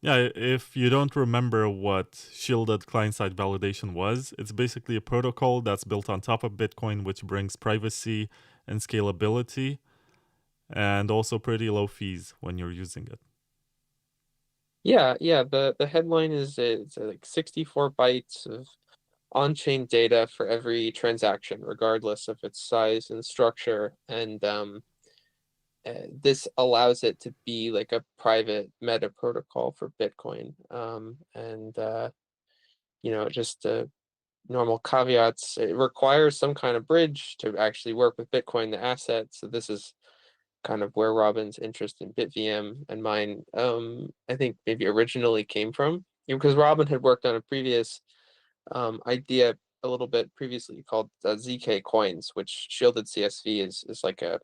Yeah, if you don't remember what shielded client-side validation was, it's basically a protocol that's built on top of Bitcoin, which brings privacy and scalability, and also pretty low fees when you're using it. Yeah, yeah. The headline is it's like 64 bytes of on-chain data for every transaction, regardless of its size and structure. And this allows it to be like a private meta protocol for Bitcoin. Just normal caveats. It requires some kind of bridge to actually work with Bitcoin, the asset. So this is kind of where Robin's interest in BitVM and mine, I think maybe originally came from. Because Robin had worked on a previous idea a little bit previously called ZK coins, which shielded CSV is like a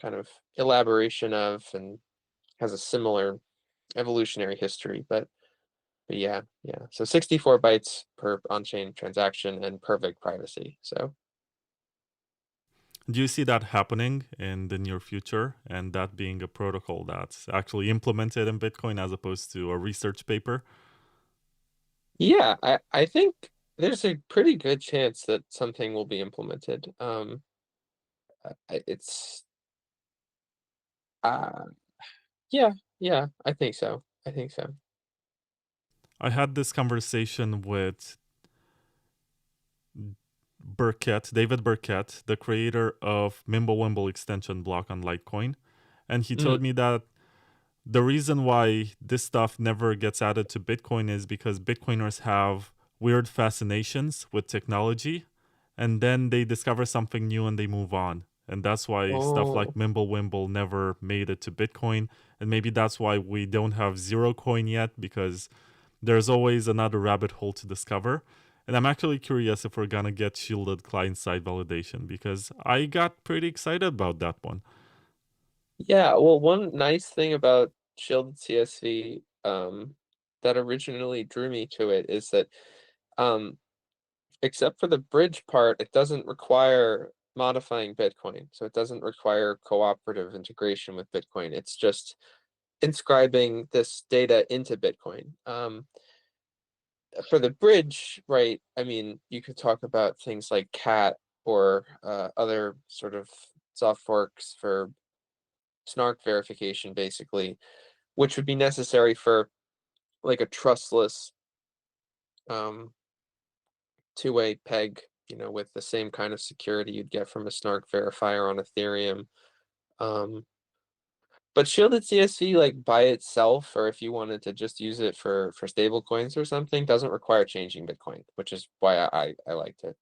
kind of elaboration of and has a similar evolutionary history. But yeah, yeah. So 64 bytes per on-chain transaction and perfect privacy. So Do you see that happening in the near future and that being a protocol that's actually implemented in Bitcoin as opposed to a research paper? yeah, I think there's a pretty good chance that something will be implemented. It's uh yeah, yeah, I think so. I think so. I had this conversation with David Burkett, the creator of Mimblewimble extension block on Litecoin. And he Mm. told me that the reason why this stuff never gets added to Bitcoin is because Bitcoiners have weird fascinations with technology and then they discover something new and they move on. And that's why stuff like Oh, Mimblewimble never made it to Bitcoin. And maybe that's why we don't have zero coin yet, because there's always another rabbit hole to discover. And I'm actually curious if we're gonna get shielded client side validation because I got pretty excited about that one. yeah. Well, one nice thing about Shielded CSV that originally drew me to it is that um except for the bridge part, it doesn't require modifying Bitcoin. So it doesn't require cooperative integration with Bitcoin. It's just inscribing this data into Bitcoin. For the bridge, right? I mean, you could talk about things like cat or other sort of soft forks for snark verification, basically, which would be necessary for like a trustless um, two-way peg, with the same kind of security you'd get from a snark verifier on Ethereum. Um, but shielded CSV, like by itself, or if you wanted to just use it for stable coins or something, doesn't require changing Bitcoin, which is why I liked it.